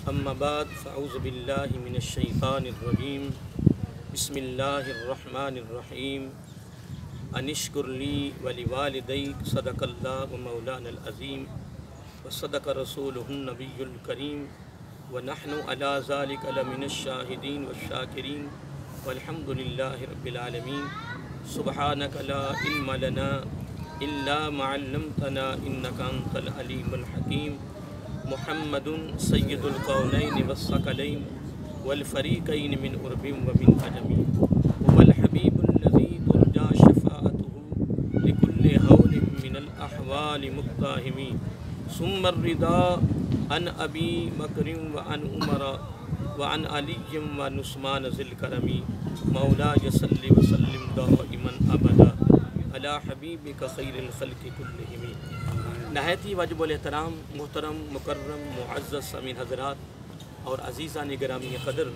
اما بعد فاعوذ باللہ من الشیطان الرجیم بسم اللہ الرحمن الرحیم انشکر لی ولوالدیک صدق اللہ مولانا العظیم وصدق رسولہ النبی الکریم ونحن علی ذلک لمن الشاہدین والشاکرین والحمد للہ رب العالمین سبحانک لا علم لنا الا ما علمتنا انک انت العلیم الحکیم محمد سید القونین والثقلین والفریقین من عرب ومن عجم والحبیب الذی ترجى شفاعته لكل هول من الاحوال مقتحم ثم الرضا عن ابی بکر وعن عمر وعن علی وعن عثمان ذی الکرم مولاي صل وسلم دائما ابدا علی حبیبک خیر الخلق کلہم۔ نہایت ہی واجب الاحترام محترم مکرم معزز سامعین حضرات اور عزیزان گرامی قدر،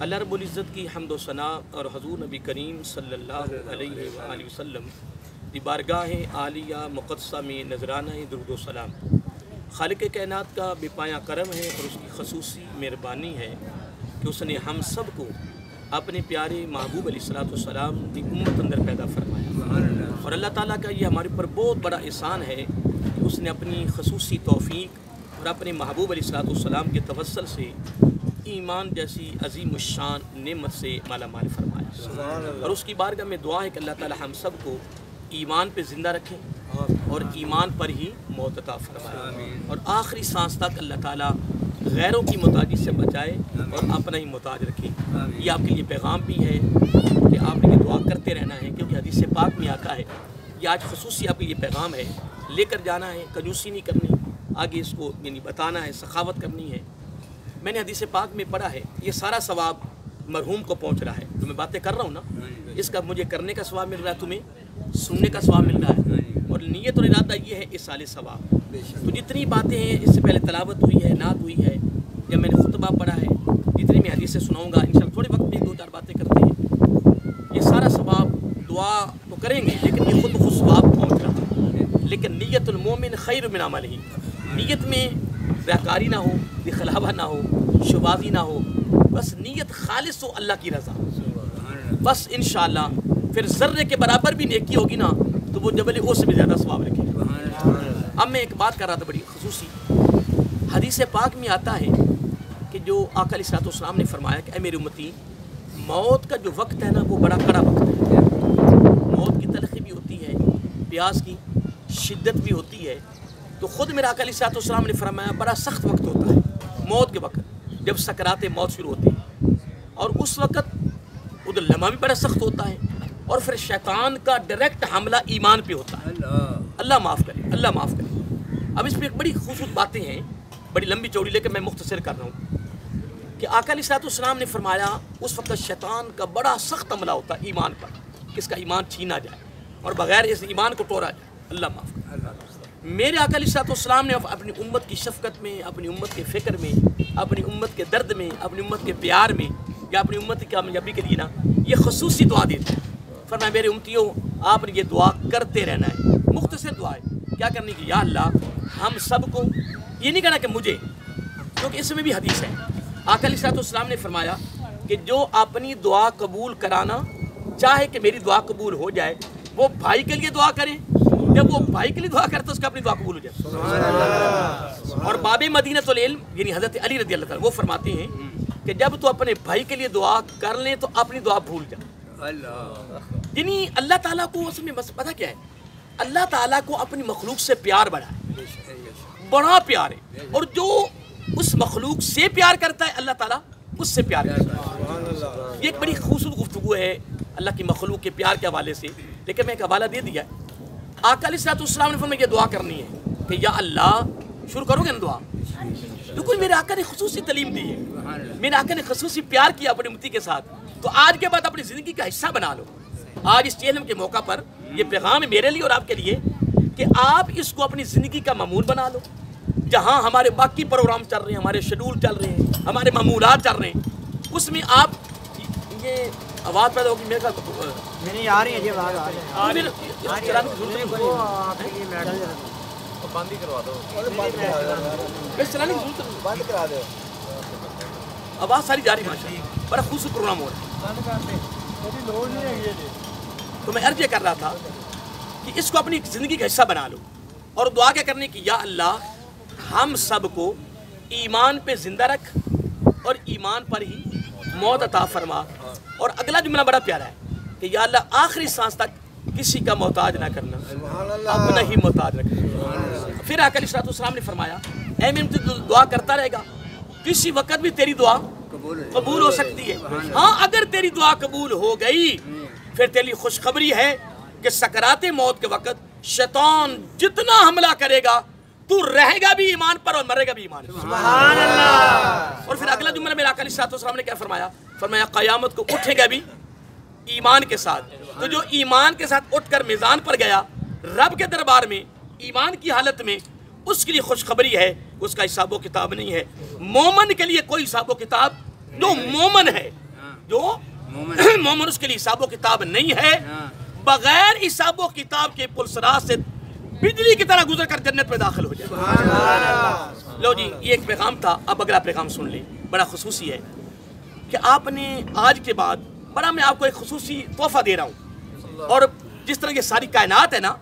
اللہ رب العزت کی حمد و ثنا اور حضور نبی کریم صلی اللہ علیہ وآلہ وسلم دی بارگاہ عالیہ مقدسہ میں نذرانہ درود و سلام۔ خالق کائنات کا بے پایہ کرم ہے اور اس کی خصوصی مہربانی ہے کہ اس نے ہم سب کو اپنے پیارے محبوب علیہ السلام کی امت اندر پیدا فرمایا، اور اللہ تعالیٰ کا یہ ہمارے اوپر بہت بڑا احسان ہے کہ اس نے اپنی خصوصی توفیق اور اپنے محبوب علیہ السلام کے توسل سے ایمان جیسی عظیم الشان نعمت سے مالا مال فرمایا، اور اس کی بارگاہ میں دعا ہے کہ اللہ تعالیٰ ہم سب کو ایمان پہ زندہ رکھیں اور ایمان پر ہی موت عطا فرمائے، اور آخری سانس تک اللہ تعالیٰ غیروں کی محتاجی سے بچائے اور اپنا ہی محتاج رکھے۔ یہ آپ کے لیے پیغام بھی ہے کہ آپ نے یہ دعا کرتے رہنا ہے، کیونکہ حدیث پاک میں آتا ہے، یہ آج خصوصی آپ کے لیے پیغام ہے، لے کر جانا ہے، کنجوسی نہیں کرنی، آگے اس کو یعنی بتانا ہے، سخاوت کرنی ہے۔ میں نے حدیث پاک میں پڑھا ہے یہ سارا ثواب مرحوم کو پہنچ رہا ہے، جو میں باتیں کر رہا ہوں نا، اس کا مجھے کرنے کا ثواب مل رہا ہے، تمہیں سننے کا ثواب مل رہا ہے، اور نیت اور ارادہ یہ ہے اصال ثواب۔ تو جتنی باتیں ہیں اس سے پہلے تلاوت ہوئی ہے، نعت ہوئی ہے، یا میں نے خطبہ پڑھا ہے، جتنی میں حدیث سے سناؤں گا انشاءاللہ تھوڑے وقت میں 2-4 باتیں کرتے ہیں، یہ سارا ثواب دعا تو کریں گے لیکن یہ خود بخود ثواب پہنچ رہا ہے۔ لیکن نیت المومن خیر من عملہ، نیت میں ریاکاری نہ ہو، دخلاوہ نہ ہو، شبازی نہ ہو، بس نیت خالص ہو اللہ کی رضا، بس انشاءاللہ پھر ذرے کے برابر بھی نیکی ہوگی نا تو وہ جبل احد سے بھی زیادہ ثواب رکھے گا۔ اب میں ایک بات کر رہا تھا بڑی خصوصی، حدیث پاک میں آتا ہے کہ جو آقا علیہ السلام نے فرمایا کہ اے میری امتی، موت کا جو وقت ہے نا وہ بڑا کڑا وقت ہے، موت کی تلخی بھی ہوتی ہے، پیاس کی شدت بھی ہوتی ہے، تو خود میرا آقا علیہ السلام نے فرمایا بڑا سخت وقت ہوتا ہے موت کے وقت، جب سکرات موت شروع ہوتی ہے، اور اس وقت ادھر لمحہ بھی بڑا سخت ہوتا ہے، اور پھر شیطان کا ڈائریکٹ حملہ ایمان پہ ہوتا ہے۔ اللہ معاف کرے، اللہ معاف کرے۔ اب اس میں ایک بڑی خوبصورت باتیں ہیں، بڑی لمبی چوڑی، لیکن میں مختصر کر رہا ہوں کہ آقا علیہ السلام نے فرمایا اس وقت شیطان کا بڑا سخت حملہ ہوتا ہے ایمان پر، اس کا ایمان چھینا جائے اور بغیر اس ایمان کو توڑا جائے۔ اللہ معاف کرے۔ میرے آقا علیہ السلام نے اپنی امت کی شفقت میں، اپنی امت کے فکر میں، اپنی امت کے درد میں، اپنی امت کے پیار میں، یا اپنی امت کی کامیابی کے لیے نا یہ خصوصی دعا دیتے ہیں۔ فرمایا میرے امتیوں آپ نے یہ دعا کرتے رہنا ہے، مختصر دعا ہے، کیا کرنے کی؟ یا اللہ ہم سب کو، یہ نہیں کہنا کہ مجھے، کیونکہ اس میں بھی حدیث ہے، آقا علیہ السلام نے فرمایا کہ جو اپنی دعا قبول کرانا چاہے کہ میری دعا قبول ہو جائے، وہ بھائی کے لیے دعا کرے، جب وہ بھائی کے لیے دعا کرتا ہے اس کا اپنی دعا قبول ہو جائے۔ اور باب مدینۃ العلم یعنی حضرت علی رضی اللہ عنہ وہ فرماتے ہیں کہ جب تو اپنے بھائی کے لیے دعا کر لیں تو اپنی دعا بھول جائے۔ یعنی اللہ تعالیٰ کو اس میں پتہ کیا ہے، اللہ تعالیٰ کو اپنی مخلوق سے پیار بڑا ہے، بڑا پیار ہے، اور جو اس مخلوق سے پیار کرتا ہے اللہ تعالیٰ اس سے پیار کرتا ہے۔ یہ ایک بڑی خوبصورت گفتگو ہے اللہ کی مخلوق کے پیار کے حوالے سے، لیکن میں ایک حوالہ دے دیا ہے۔ آقا علیہ السلام نے فرمایا یہ دعا کرنی ہے کہ یا اللہ، شروع کرو گے نا دعا، کیونکہ میرے آقا نے خصوصی تعلیم دی ہے، میرے آقا نے خصوصی پیار کیا اپنی امتی کے ساتھ، تو آج کے بعد اپنی زندگی کا حصہ بنا لو۔ آج اس چینل کے موقع پر یہ پیغام ہے میرے لیے اور آپ کے لیے کہ آپ اس کو اپنی زندگی کا معمول بنا لو۔ جہاں ہمارے باقی پروگرام چل رہے ہیں، ہمارے شیڈول چل رہے ہیں، ہمارے معمولات چل رہے ہیں، اس میں آپ یہ آواز پیدا ہوگی، میرے خیال نہیں آ رہی ہے جی، آواز آ رہی ہے، بند ہی کروا دو، بند کرا دو۔ آواز ساری جاری ماشاءاللہ، بڑا خوبصورت پروگرام ہو رہا ہے۔ تو میں عرض یہ کر رہا تھا کہ اس کو اپنی زندگی کا حصہ بنا لو اور دعا کیا کرنے کی، یا اللہ ہم سب کو ایمان پہ زندہ رکھ اور ایمان پر ہی موت عطا فرما۔ اور اگلا جملہ بڑا پیارا ہے کہ یا اللہ آخری سانس تک کسی کا محتاج نہ کرنا، اپنا ہی محتاج نہ کرنا۔ پھر آقا علیہ السلام نے فرمایا اے میرے تو دعا کرتا رہے گا، کسی وقت بھی تیری دعا قبول ہو سکتی ہے۔ ہاں اگر تیری دعا قبول ہو گئی پھر تیری خوشخبری ہے کہ سکرات موت کے وقت شیطان جتنا حملہ کرے گا تو رہے گا بھی ایمان پر اور مرے گا بھی ایمان پر۔ سبحان اللہ۔ اور پھر اگلا جملہ میرے آقا علیہ السلام نے کیا فرمایا؟ فرمایا قیامت کو اٹھے گا بھی ایمان کے ساتھ۔ تو جو ایمان کے ساتھ اٹھ کر میزان پر گیا رب کے دربار میں ایمان کی حالت میں، اس کے لیے خوشخبری ہے، اس کا حساب و کتاب نہیں ہے۔ مومن کے لیے کوئی حساب و کتاب، جو مومن ہے، جو مومن اس کے لیے حساب و کتاب نہیں ہے، بغیر حساب و کتاب کے پلسرات سے بجلی کی طرح گزر کر جنت میں داخل ہو جائے۔ لو جی یہ ایک پیغام تھا، اب اگلا پیغام سن لیں، بڑا خصوصی ہے کہ آپ نے آج کے بعد بڑا میں آپ کو ایک خصوصی تحفہ دے رہا ہوں، اور جس طرح یہ ساری کائنات ہے نا،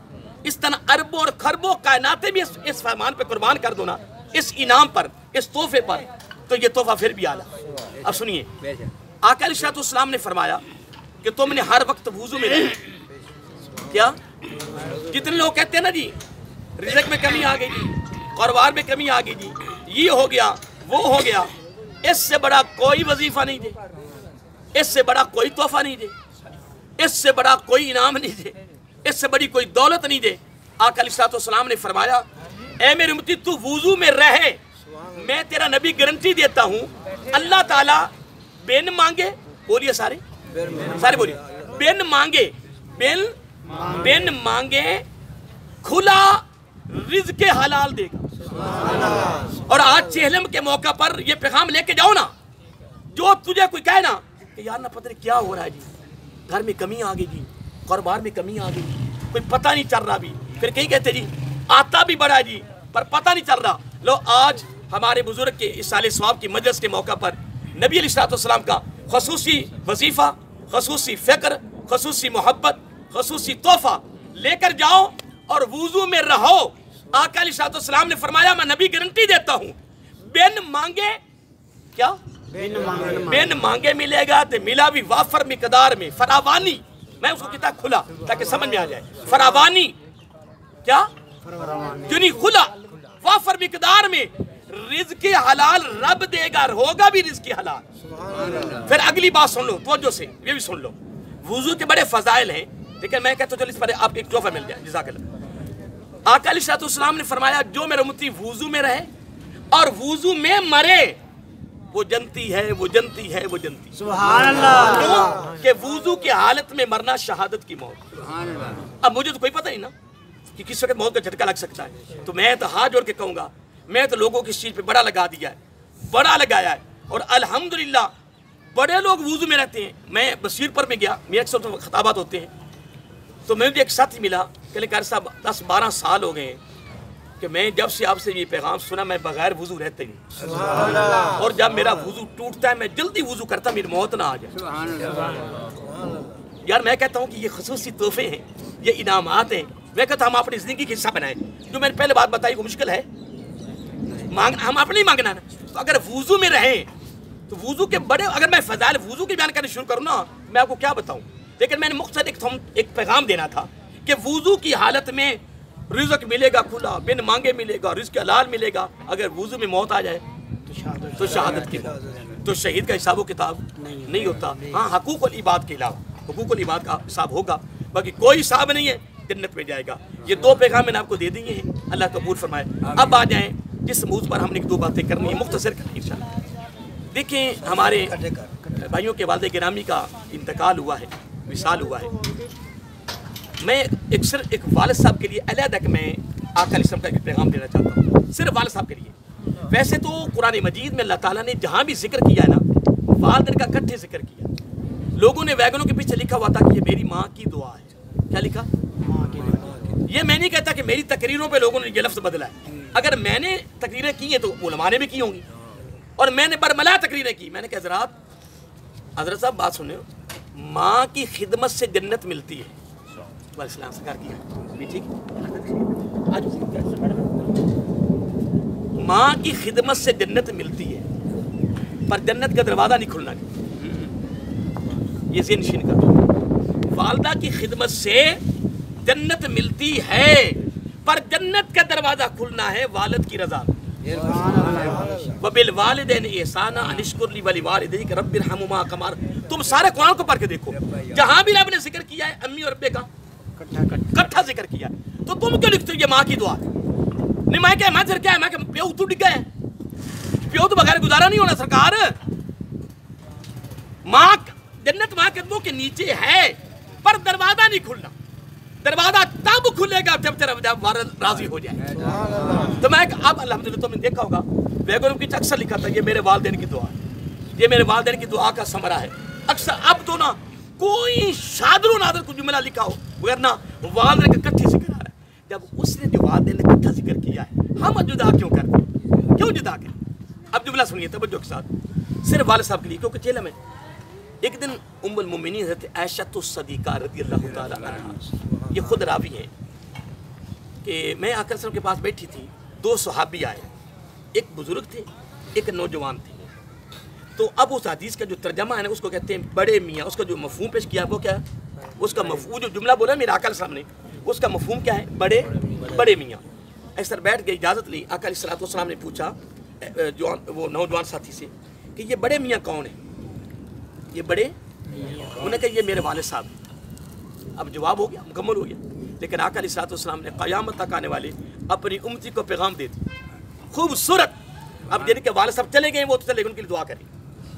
اس طرح اربوں اور خربوں کائناتیں بھی اس فرمان پہ قربان کر دو نا، اس انعام پر، اس تحفے پر، تو یہ تحفہ پھر بھی اعلیٰ۔ اب سنیے، آقا علیہ السلام نے فرمایا کہ تم نے ہر وقت وضو میں رہنا۔ کیا جتنے لوگ کہتے ہیں نا جی رزق میں کمی آ گئی جی، کاروبار میں کمی آ گئی جی، یہ ہو گیا وہ ہو گیا، اس سے بڑا کوئی وظیفہ نہیں دے، اس سے بڑا کوئی تحفہ نہیں دے، اس سے بڑا کوئی انعام نہیں دے، اس سے بڑی کوئی دولت نہیں دے۔ آقا علیہ السلام نے فرمایا اے میرے امتی تو وضو میں رہے، میں تیرا نبی گارنٹی دیتا ہوں اللہ تعالیٰ بن مانگے، بولیے سارے بولیے، بن مانگے، بن مانگے کھلا رزق حلال دے گا۔ اور آج چہلم کے موقع پر یہ پیغام لے کے جاؤ نا، جو تجھے کوئی کہے نا کہ یار نہ پتہ نہیں کیا ہو رہا ہے جی، گھر میں کمی آ گئی جی، کاروبار میں کمی آ گئی، کوئی پتہ نہیں چل رہا بھی، پھر کہیں کہتے جی آتا بھی بڑا جی پر پتہ نہیں چل رہا۔ لو آج ہمارے بزرگ کے اس سال ثواب کی مجلس کے موقع پر نبی علیہ السلام کا خصوصی وظیفہ، خصوصی فکر، خصوصی محبت، خصوصی تحفہ لے کر جاؤ اور وضو میں رہو۔ آقا علیہ السلام نے فرمایا میں نبی گارنٹی دیتا ہوں بن مانگے، کیا بن مانگے ملے گا، تو ملا بھی وافر مقدار میں، فراوانی، میں اس کو کتاب کھلا تاکہ سمجھ میں آ جائے، فراوانی کیا یعنی کھلا وافر مقدار میں رزق حلال رب دے گا، ہوگا بھی رزق حلال۔ پھر اگلی بات سن لو توجہ سے، یہ بھی سن لو، وضو کے بڑے فضائل ہیں، لیکن میں کہتا ہوں چلو اس پر آپ ایک تحفہ مل جائے، جزاک اللہ۔ آقا علیہ السلام نے فرمایا جو میرا امتی وضو میں رہے اور وضو میں مرے وہ جنتی ہے، وہ جنتی ہے، وہ جنتی۔ سبحان اللہ۔ کیوں کہ وضو کی حالت میں مرنا شہادت کی موت۔ اب مجھے تو کوئی پتہ نہیں نا کہ کس وقت موت کا جھٹکا لگ سکتا ہے، تو میں تو ہاتھ جوڑ کے کہوں گا میں تو لوگوں کی اس چیز پہ بڑا لگا دیا ہے، بڑا لگایا ہے، اور الحمدللہ بڑے لوگ وضو میں رہتے ہیں۔ میں بصیر پر میں گیا، میرے اکثر خطابات ہوتے ہیں، تو مجھے ایک ساتھی ملا کہ قاری صاحب 10-12 سال ہو گئے ہیں کہ میں جب سے آپ سے یہ پیغام سنا میں بغیر وضو رہتے نہیں، اور جب میرا وضو ٹوٹتا ہے میں جلدی وضو کرتا میری موت نہ آ جائے۔ یار میں کہتا ہوں کہ یہ خصوصی تحفے ہیں، یہ انعامات ہیں، میں کہتا ہوں ہم اپنی زندگی کی حصہ بنائیں۔ جو میں نے پہلے بات بتائی وہ مشکل ہے، ہم اپنے ہی مانگنا نا، تو اگر وضو میں رہیں تو وضو کے بڑے، اگر میں فضائل وضو کی بیان کرنے شروع کروں نا میں آپ کو کیا بتاؤں، لیکن میں نے مختصر ایک پیغام دینا تھا کہ وضو کی حالت میں رزق ملے گا کھلا، بن مانگے ملے گا، رزق حلال ملے گا۔ اگر وضو میں موت آ جائے تو شہادت کی موت، تو شہید کا حساب و کتاب نہیں ہوتا۔ ہاں حقوق العباد کے علاوہ حقوق العباد کا حساب ہوگا، باقی کوئی حساب نہیں ہے، جنت میں جائے گا۔ یہ 2 پیغام میں نے آپ کو دے دیے ہیں، اللہ قبول فرمائے۔ اب آ جائیں جس موضوع پر ہم نے 2 باتیں کرنی ہیں، مختصر کرنی انشاءاللہ۔ دیکھیں ہمارے بھائیوں کے والد گرامی کا انتقال ہوا ہے، وصال ہوا ہے۔ میں صرف ایک والد صاحب کے لیے علیحدہ کہ میں آقا علیہ السلام کا ایک پیغام دینا چاہتا ہوں، صرف والد صاحب کے لیے۔ ویسے تو قرآن مجید میں اللہ تعالیٰ نے جہاں بھی ذکر کیا ہے نا والدین کا اکٹھے ذکر کیا۔ لوگوں نے ویگنوں کے پیچھے لکھا ہوا تھا کہ یہ میری ماں کی دعا ہے، کیا لکھا؟ یہ میں نہیں کہتا کہ میری تقریروں پہ لوگوں نے یہ لفظ بدلا ہے، اگر میں نے تقریریں کی ہیں تو علماء نے بھی کی ہوں گی، اور میں نے برملا تقریریں کی. میں نے کہا حضرت صاحب بات سنیں, ماں کی خدمت سے جنت ملتی ہے. علیہ السلام سرکار کیا بھی ٹھیک, ماں کی خدمت سے جنت ملتی ہے پر جنت کا دروازہ نہیں کھلنا. یہ ذہن نشین کا, والدہ کی خدمت سے جنت ملتی ہے پر جنت کا دروازہ کھلنا ہے والد کی رضا. وَبِالْوَالِدَيْنِ إِحْسَانًا أَنِ اشْكُرْ لِي وَلِوَالِدَيْكَ رَبِّ ارْحَمْهُمَا كَمَا. تم سارے قرآن کو پڑھ کے دیکھو, جہاں بھی رب نے ذکر کیا ہے امی اور ابے کا کٹھا ذکر کیا ہے, تو تم کیوں لکھتے ہو یہ ماں کی دعا ہے؟ نہیں میں کیا میں کیا ہے, میں کہ پیو تو ڈگ گئے, پیو تو بغیر گزارا نہیں ہونا سرکار. ماں جنت ماں قدموں کے نیچے ہے پر دروازہ نہیں کھلنا. دروازہ تب کھلے گا جب تیرا والد راضی ہو جائے. تو میں اب الحمدللہ تم نے دیکھا ہوگا بیگم کی اکثر لکھا تھا یہ میرے والدین کی دعا ہے, یہ میرے والدین کی دعا کا ثمرہ ہے. اکثر اب تو نا کوئی شادر و نادر کو جملہ لکھا ہو وغیرہ والدین کا کٹھی ذکر آ رہا ہے. جب اس نے جو والدین نے کٹھا ذکر کیا ہے ہم جدا کیوں کرتے ہیں, کیوں جدا کریں؟ اب جملہ سنیے توجہ کے ساتھ, صرف والد صاحب کے لیے, کیونکہ جیل میں ایک دن ام المومنین حضرت عائشہ الصدیقہ رضی اللہ تعالی عنہا, یہ خود راوی ہیں کہ میں آقا صلی اللہ علیہ وسلم کے پاس بیٹھی تھی, دو صحابی آئے, ایک بزرگ تھے ایک نوجوان تھے. تو اب اس حدیث کا جو ترجمہ ہے نا اس کو کہتے ہیں بڑے میاں. اس کا جو مفہوم پیش کیا وہ کیا ہے, اس کا مفہوم جو جملہ بولا میرے آقا علیہ السلام نے, اس کا مفہوم کیا ہے, بڑے میاں. ایسر بیٹھ گئی, اجازت لی, آقا علیہ السلام نے پوچھا وہ نوجوان ساتھی سے کہ یہ بڑے میاں کون ہیں, یہ بڑے, انہوں نے کہا یہ میرے والد صاحب. اب جواب ہو گیا, مکمل ہو گیا. لیکن آقا علیہ السلام نے قیامت تک آنے والے اپنی امتی کو پیغام دے دی, خوبصورت. اب جن کے والد صاحب چلے گئے وہ تو چلے گئے, ان کے لیے دعا کریں.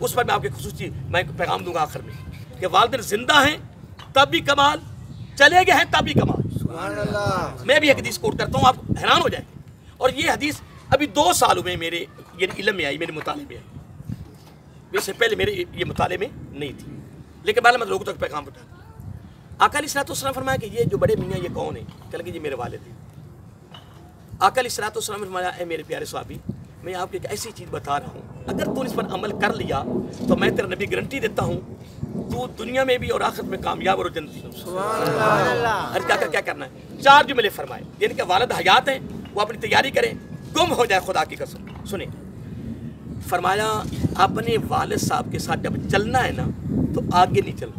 اس پر میں آپ کے خصوصی میں پیغام دوں گا آخر میں کہ والدین زندہ ہیں تب بھی کمال, چلے گئے ہیں تب بھی کمال. میں بھی حدیث کوٹ کرتا ہوں, آپ حیران ہو جائیں گے. اور یہ حدیث ابھی 2 سال ہوئے میرے یہ علم میں آئی, میرے مطالعے میں آئی. اس سے پہلے میرے یہ مطالعے میں نہیں تھی, لیکن بعد میں لوگوں تک پیغام پہنچا. آقا علیہ السلام فرمایا کہ یہ جو بڑے میاں یہ کون ہیں, کہ لگے یہ میرے والد ہیں. آقا علیہ السلام نے فرمایا اے میرے پیارے صحابی, میں آپ کو ایک ایسی چیز بتا رہا ہوں, اگر تو اس پر عمل کر لیا تو میں تیرا نبی گارنٹی دیتا ہوں تو دنیا میں بھی اور آخرت میں کامیاب اور جنتی. کیا کرنا ہے, 4 جملے فرمائے. جن کے والد حیات ہیں وہ اپنی تیاری کریں, گم ہو جائے خدا کی قسم. سنیں, فرمایا اپنے والد صاحب کے ساتھ جب چلنا ہے نا تو آگے نہیں چلنا.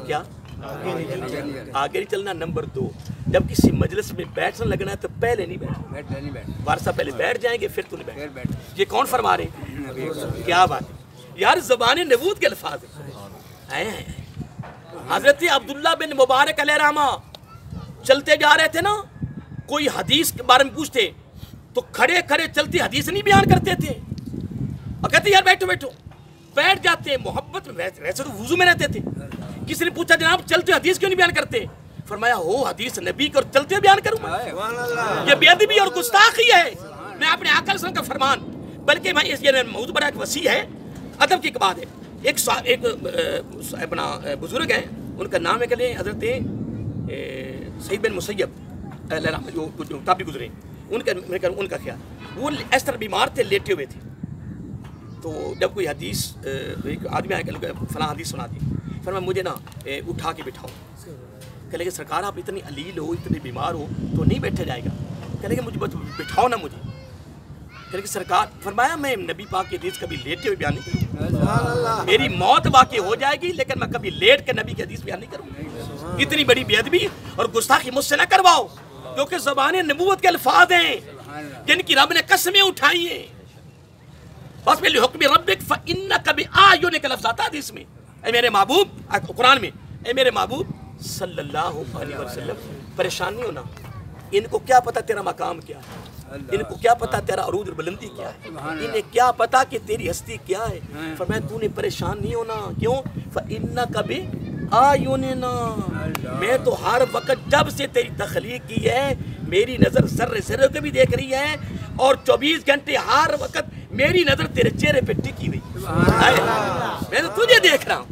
کیا آگے نہیں چلنا. نمبر 2, جب کسی مجلس میں بیٹھنے لگنا ہے تو پہلے نہیں بیٹھنا. والد صاحب پہلے بیٹھ جائیں گے پھر تو نہیں بیٹھ. یہ کون فرما رہے ہیں, کیا بات ہے یار, زبان نبوت کے الفاظ ہیں. حضرت عبداللہ بن مبارک علیہ رحمہ چلتے جا رہے تھے نا, کوئی حدیث کے بارے میں پوچھتے تو کھڑے کھڑے چلتی حدیث نہیں بیان کرتے تھے, اور کہتے یار بیٹھو بیٹھو, بیٹھ جاتے. محبت میں ویسے تو وضو میں رہتے تھے. کسی نے پوچھا جناب چلتے حدیث کیوں نہیں بیان کرتے, فرمایا ہو حدیث نبی کو چلتے بیان کروں میں, یہ بے ادبی اور گستاخی ہے. میں اپنے آقا علیہ السلام کا فرمان, بلکہ میں اس یہ موضوع بڑا ایک وسیع ہے, ادب کی ایک بات ہے. ایک اپنا بزرگ ہیں, ان کا نام ہے کہ حضرت سعید بن مسیب جو تابعی گزرے, ان کا خیال وہ اس طرح بیمار تھے, لیٹے ہوئے تھے. تو جب کوئی حدیث, ایک آدمی آئے کہ فلاں حدیث سنا دی, فرمایا مجھے نا اٹھا کے بٹھاؤ. کہہ لگے سرکار آپ اتنی علیل ہو, اتنے بیمار ہو تو نہیں بیٹھا جائے گا. کہہ لگے مجھے بٹھاؤ نا مجھے. کہہ لگے سرکار, فرمایا میں نبی پاک کی حدیث کبھی لیٹے ہوئے بیان نہیں کروں. میری موت واقع ہو جائے گی لیکن میں کبھی لیٹ کے نبی کی حدیث بیان نہیں کروں. اتنی بڑی بے ادبی اور گستاخی مجھ سے نہ کرواؤ, کیونکہ زبان نبوت کے الفاظ ہیں جن کی رب نے قسمیں اٹھائی ہیں. بس پہلے حکم ربک فإنک بأعینک کا لفظ آتا ہے حدیث میں, اے میرے محبوب, قرآن میں, اے میرے محبوب صلی اللہ علیہ وسلم پریشان نہیں ہونا. ان کو کیا پتا تیرا مقام کیا ہے, ان کو کیا پتا تیرا عروج اور بلندی کیا ہے, انہیں کیا پتا کہ تیری ہستی کیا ہے. فرمایا تو نے پریشان نہیں ہونا. کیوں؟ فإنک بأعیننا, میں تو ہر وقت جب سے تیری تخلیق کی ہے میری نظر ذرے ذرے کو بھی دیکھ رہی ہے, اور 24 گھنٹے ہر وقت میری نظر تیرے چہرے پہ ٹکی ہوئی. میں تو تجھے دیکھ رہا ہوں,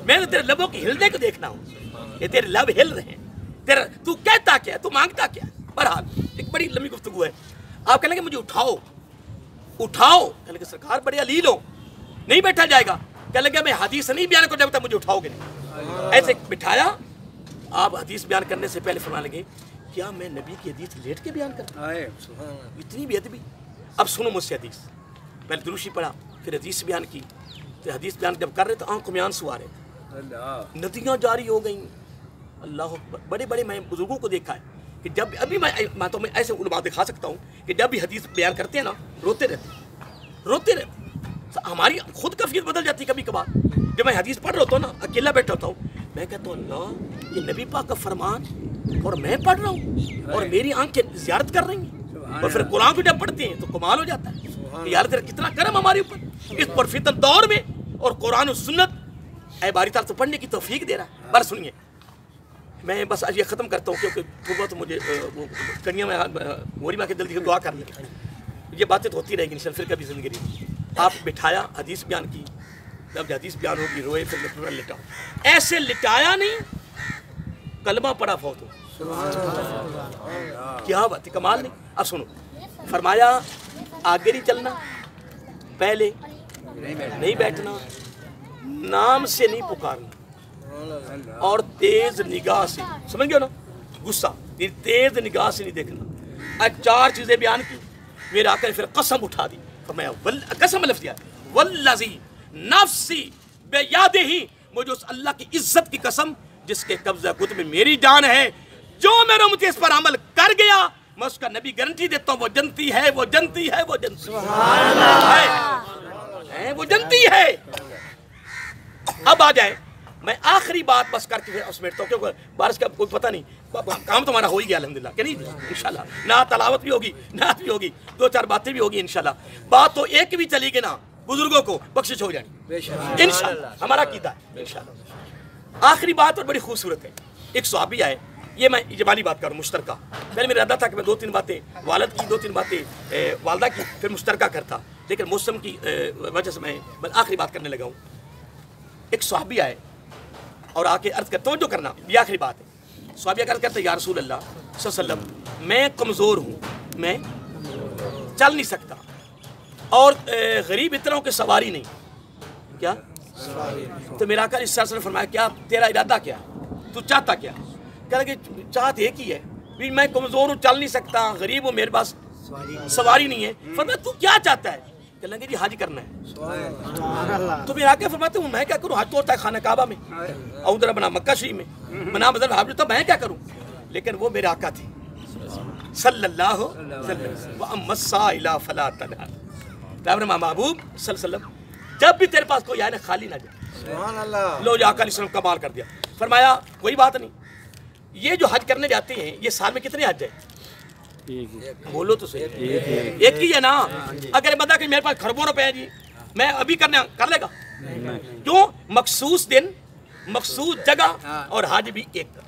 میں تو تیرے لبوں کی ہلنے کو دیکھ رہا ہوں. یہ تیرے لب ہل رہے ہیں, تو کہتا کیا ہے, تو مانگتا کیا ہے. بہرحال ایک بڑی لمبی گفتگو ہے. آپ کہنے لگے مجھے اٹھاؤ. اٹھاؤ. کہنے لگے سرکار بڑے علیل ہو, نہیں بیٹھا جائے گا. کہنے لگے میں حدیث نہیں بیان کروں جب تک مجھے اٹھاؤ گے نہیں. ایسے بٹھایا. آپ حدیث بیان کرنے سے پہلے فرمانے لگے کیا میں نبی کی حدیث لیٹ کے بیان کرتا ہوں؟ اتنی بے ادبی. اب سنو مجھ سے حدیث. پہلے دروشی پڑھا, پھر حدیث بیان کی. تو حدیث بیان جب کر رہے تو آنکھوں میں آنسو آ رہے تھے, ندیاں جاری ہو گئیں. اللہ اکبر. بڑے بڑے میں بزرگوں کو دیکھا ہے کہ جب ابھی میں تو میں ایسے علماء دکھا سکتا ہوں کہ جب بھی حدیث بیان کرتے ہیں نا روتے رہتے. ہماری خود کیفیت بدل جاتی کبھی کبھار. جب میں حدیث پڑھ رہا ہوتا ہوں نا, اکیلا بیٹھا ہوتا ہوں, میں کہتا ہوں اللہ یہ نبی پاک کا فرمان اور میں پڑھ رہا ہوں اور میری آنکھیں زیارت کر رہی ہیں. اور پھر قرآن کو جب پڑھتے ہیں تو کمال ہو جاتا ہے کہ یار تیرا کتنا کرم ہمارے اوپر اس پرفتن دور میں, اور قرآن و سنت اے باری تعالیٰ تو پڑھنے کی توفیق دے رہا ہے. بس سنیے, میں بس آج یہ ختم کرتا ہوں کیونکہ صبح تو مجھے کنیا میں موری ماں کے دل کی دعا کر لیں. یہ باتیں تو ہوتی رہے گی انشاءاللہ, پھر کبھی زندگی رہی. آپ بٹھایا, حدیث بیان کی. جب حدیث بیان ہوگی روئے, پھر لٹاؤ. ایسے لٹایا نہیں, کلمہ پڑا فوت ہو. کیا بات ہے, کمال نہیں. اب سنو, فرمایا آگے نہیں چلنا, پہلے نہیں بیٹھنا, نام سے نہیں پکارنا, اور تیز نگاہ سے, سمجھ گئے نا, غصہ تیز نگاہ سے نہیں دیکھنا. چار چیزیں بیان کی. میرے آقا نے پھر قسم اٹھا دی. فرمایا قسم لفظ دیا, والذی نفسی بیادہ, مجھے اس اللہ کی عزت کی قسم جس کے قبضہ قدرت میں میری جان ہے, جو میرے امتی اس پر عمل کر گیا میں اس کا نبی گارنٹی دیتا ہوں وہ جنتی ہے, وہ جنتی ہے, وہ جنتی ہے, وہ جنتی ہے. اب آ جائے, میں آخری بات بس کر کے سمیٹتا ہوں کیونکہ بارش کا کوئی پتہ نہیں, کام تو ہمارا ہو ہی گیا الحمدللہ کہ نہیں انشاءاللہ. نعت تلاوت بھی ہوگی, نعت بھی ہوگی, دو چار باتیں بھی ہوگی انشاءاللہ. بات تو ایک بھی چلی گئی نا, بزرگوں کو بخشش ہو جانی انشاءاللہ, ہمارا عقیدہ ہے انشاءاللہ. آخری بات اور بڑی خوبصورت ہے. ایک صحابی آئے, یہ میں جمالی بات کروں مشترکہ. پہلے میرا ارادہ تھا کہ میں 2-3 باتیں والد کی, 2-3 باتیں والدہ کی, پھر مشترکہ کرتا, لیکن موسم کی وجہ سے میں آخری بات کرنے لگا ہوں. ایک صحابی آئے اور آ کے عرض کرتے, توجہ کرنا, یہ آخری بات ہے. صحابی عرض کرتے یا رسول اللہ صلی اللہ علیہ وسلم, میں کمزور ہوں, میں چل نہیں سکتا, اور غریب اتنا ہوں کہ سواری نہیں. کیا تو میرا آقا اس نے فرمایا کیا تیرا ارادہ کیا, تو چاہتا کیا؟ کہہ کہ چاہت ایک ہی ہے, میں کمزور ہوں, چل نہیں سکتا, غریب ہوں, میرے پاس سواری نہیں ہے. فرمایا تو کیا چاہتا ہے؟ کہنے لگے جی حج کرنا ہے. تو میرا آقا فرماتے ہوں میں کیا کروں, حج تو ہوتا ہے خانہ کعبہ میں, اور ادھر بنا مکہ شریف میں, بنا مدر حج, تو میں کیا کروں. لیکن وہ میرے آقا تھے صلی اللہ علیہ وسلم, وَأَمَّا السَّائِلَ فَلَا تَنْهَرْ. پیغمبر محبوب صلی اللہ علیہ وسلم جب بھی تیرے پاس کوئی آئے نا خالی نہ جائے. لو جا آقا علیہ السلام کمال کر دیا. فرمایا کوئی بات نہیں, یہ جو حج کرنے جاتے ہیں یہ سال میں کتنے حج ہیں؟ بولو تو صحیح, ایک ہی ہے نا. اگر بندہ کہ میرے پاس کھربوں روپے ہیں جی, میں ابھی کرنے کر لے گا؟ کیوں؟ مخصوص دن, مخصوص جگہ, اور حج بھی ایک,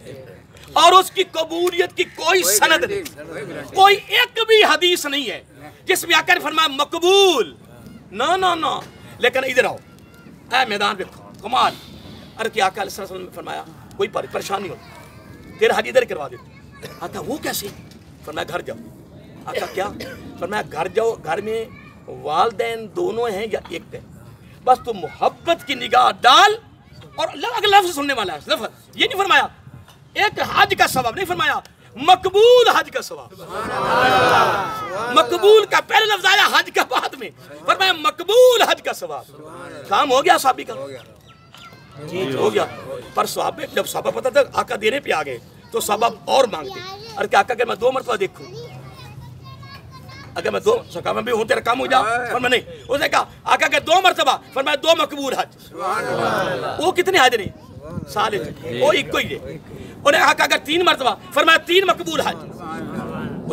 اور اس کی قبولیت کی کوئی سند نہیں, کوئی ایک بھی حدیث نہیں ہے جس میں آقا نے فرمایا مقبول. نہ لیکن ادھر آؤ, اے میدان پہ کمال. ارے کہ آقا علیہ السلام نے فرمایا کوئی پریشانی ہو تیرا حج ادھر کروا دیتے. آقا وہ کیسے؟ فرمایا گھر جاؤ. آقا کیا؟ فرمایا گھر جاؤ, گھر میں والدین دونوں ہیں یا ایک ہے, بس تو محبت کی نگاہ ڈال. اور اگلا لفظ سننے والا ہے, لفظ یہ نہیں فرمایا ایک حج کا ثواب, نہیں فرمایا مقبول حج کا ثواب. مقبول کا پہلا لفظ آیا, حج کا بعد میں, فرمایا مقبول حج کا ثواب. کام ہو گیا صحابی کا, ہو گیا. پر صحابہ جب صحابہ پتہ تھا آقا دینے پہ آ گئے تو صحابہ اور مانگتے. اور کہ آقا اگر میں 2 مرتبہ دیکھوں, اگر میں 2 سکا میں بھی ہوں تیرا کام ہو جا. فرمایا نہیں. اس نے کہا آقا اگر 2 مرتبہ, فرمایا 2 مقبول حج. وہ کتنے حج نہیں سال, وہ ایک کو ہی ہے. انہیں کہا اگر 3 مرتبہ, فرمایا 3 مقبول حج.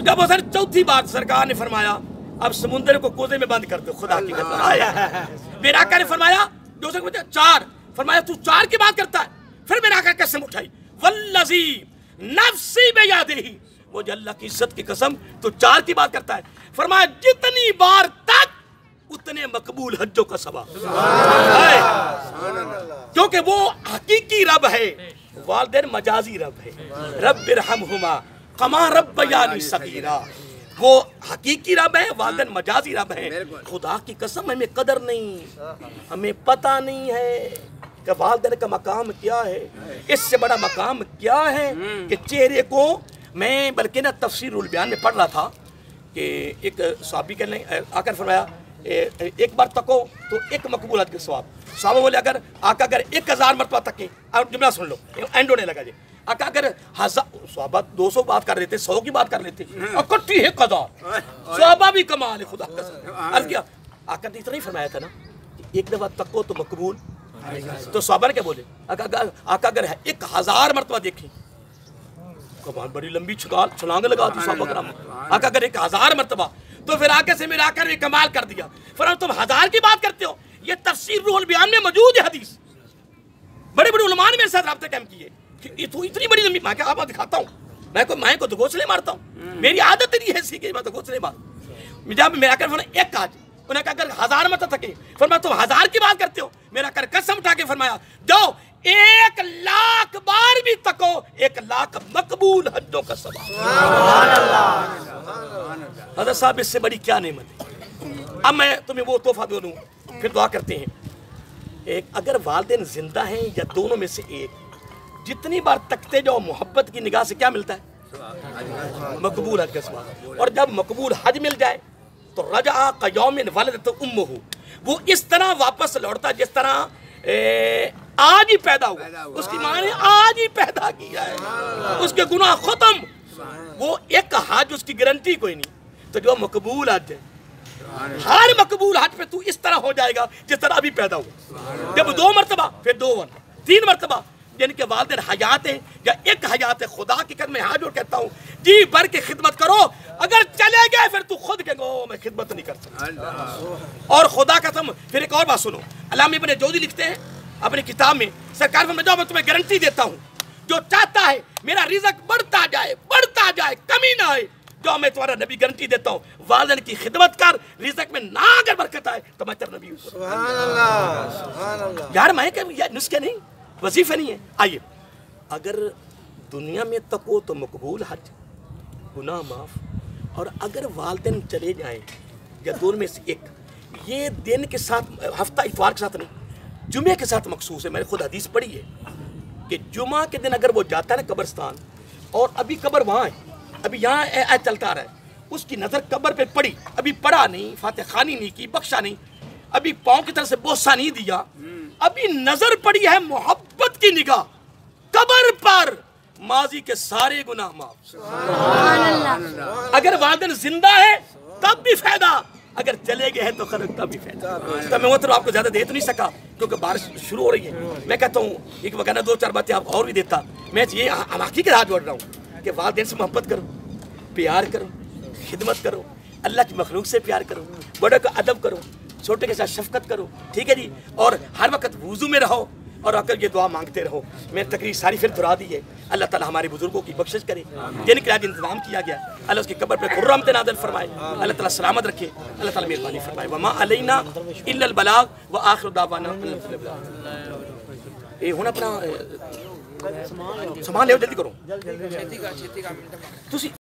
جب اس نے چوتھی بات سرکار نے فرمایا اب سمندر کو کوزے میں بند کر دو, خدا کی قسم. میرے آقا نے فرمایا جو سے 4, فرمایا تو 4 کی بات کرتا ہے. پھر میرے آقا قسم اٹھائی, والذی نفسی بیادہ, مجھے اللہ کی عزت کی قسم تو 4 کی بات کرتا ہے. فرمایا جتنی بار تک اتنے مقبول حجوں کا ثواب, کیونکہ وہ حقیقی رب ہے, والدین مجازی رب ہے. رب ارحمہما کما ربیانی صغیرا, وہ حقیقی رب ہے، والدین مجازی رب ہے. خدا کی قسم ہمیں قدر نہیں، ہمیں پتہ نہیں ہے کہ والدین کا مقام کیا ہے. اس سے بڑا مقام کیا ہے کہ چہرے کو میں بلکہ نا تفسیر البیان میں پڑھ رہا تھا کہ ایک صحابی کہنے آ کر فرمایا ایک بار تکو تو ایک مقبول حج کے ثواب. صحابہ بولے اگر آقا اگر 1000 مرتبہ تکے، جملہ سن لو اینڈ ہونے لگا جی. آقا اگر صحابہ 200 بات کر رہے تھے، 100 کی بات کر لیتے، اکٹھی 1000. صحابہ بھی کمال ہے خدا کا قسم. عرض کیا آقا نے اتنا ہی فرمایا تھا نا کہ ایک دفعہ تکو تو مقبول. تو صحابہ نے کیا بولے آقا اگر 1000 مرتبہ دیکھیں، کمال بڑی لمبی چھلانگ لگا دی صحابہ کرام. آقا اگر 1000 مرتبہ تو پھر آگے سے میرا آقا نے کمال کر دیا. فرمایا تم 1000 کی بات کرتے ہو، یہ تفسیر روح البیان میں موجود ہے حدیث. بڑے بڑے علماء نے میرے ساتھ رابطہ قائم کیے کہ تو اتنی بڑی لمبی. میں کیا آپ دکھاتا ہوں، میں کو دگوسلے مارتا ہوں، میری عادت نہیں ہے ایسی کہ میں دگوسلے مار. جب میرا آقا نے ایک کہا، انہیں کہا اگر 1000 مرتبہ تھکے، فرمایا تم 1000 کی بات کرتے ہو. میرا آقا قسم اٹھا کے فرمایا جاؤ 1,00,000 بار بھی تکو، 1,00,000 مقبول حجوں کا ثواب. سبحان اللہ. حضرت صاحب اس سے بڑی کیا نعمت ہے. اب میں تمہیں وہ تحفہ دوں، پھر دعا کرتے ہیں. ایک اگر والدین زندہ ہیں یا دونوں میں سے ایک، جتنی بار تکتے جاؤ محبت کی نگاہ سے کیا ملتا ہے؟ مقبول حج کا ثواب. اور جب مقبول حج مل جائے تو رجع کیوم ولدت امہ، وہ اس طرح واپس لوٹتا جس طرح آج ہی پیدا ہوا. اس کی ماں نے آج ہی پیدا کیا ہے، اس کے گناہ ختم. وہ ایک حج اس کی گارنٹی کوئی نہیں. تو جو مقبول حج ہے، ہر مقبول حج پہ تو اس طرح ہو جائے گا جس طرح ابھی پیدا ہوا. جب 2 مرتبہ، پھر 2 3 مرتبہ، یعنی کہ والدین حیات ہیں یا ایک حیات ہے. خدا کی قسم میں حاضر کہتا ہوں جی بھر کے خدمت کرو. اگر چلے گئے پھر تو خود کہے گو میں خدمت نہیں کر سکتا. اور خدا کا قسم پھر ایک اور بات سنو. علامہ ابن جوزی لکھتے ہیں اپنی کتاب میں، سرکار میں جاؤ میں تمہیں گارنٹی دیتا ہوں جو چاہتا ہے میرا رزق بڑھتا جائے کمی نہ آئے، جو میں تمہارا نبی گارنٹی دیتا ہوں والدین کی خدمت کر، رزق میں نہ اگر برکت آئے تو میں تیرا نبی ہوں. سبحان اللہ. یار میں کہ یہ نسخے نہیں، وظیفے نہیں ہے. آئیے اگر دنیا میں تکو تو مقبول حج، گناہ معاف. اور اگر والدین چلے جائیں یا دونوں میں سے ایک، یہ دن کے ساتھ، ہفتہ اتوار کے ساتھ نہیں، جمعے کے ساتھ مخصوص ہے. میں نے خود حدیث پڑھی ہے کہ جمعہ کے دن اگر وہ جاتا ہے نا قبرستان، اور ابھی قبر وہاں ہے، ابھی یہاں چلتا رہا ہے، اس کی نظر قبر پہ پڑی، ابھی پڑھا نہیں، فاتح خوانی نہیں کی، بخشا نہیں، ابھی پاؤں کی طرف سے بوسہ نہیں دیا، ابھی نظر پڑی ہے محبت کی نگاہ قبر پر، ماضی کے سارے گناہ معاف. اگر والدین زندہ ہے تب بھی فائدہ، اگر چلے گئے ہیں تو خرق تب بھی فائدہ. تو میں وہ آپ کو زیادہ دے تو نہیں سکا کیونکہ بارش شروع ہو رہی ہے. میں کہتا ہوں ایک وغیرہ 2-4 باتیں آپ اور بھی دیتا. میں یہ حقیقت کے ہاتھ جوڑ رہا ہوں کہ والدین سے محبت کرو، پیار کرو، خدمت کرو، اللہ کی مخلوق سے پیار کرو، بڑے کا ادب کرو، چھوٹے کے ساتھ شفقت کرو. ٹھیک ہے جی. اور ہر وقت وضو میں رہو اور اگر یہ دعا مانگتے رہو. میں تقریر ساری پھر دہرا دی ہے. اللہ تعالی ہمارے بزرگوں کی بخشش کرے جن کے آج انتظام کیا گیا. اللہ اس کی قبر پہ خرمت نازل فرمائے. اللہ تعالی سلامت رکھے. اللہ تعالی مہربانی فرمائے. وما علینا الا البلاغ وآخر دعوانا اے ہن اپنا سامان لے جلدی کرو.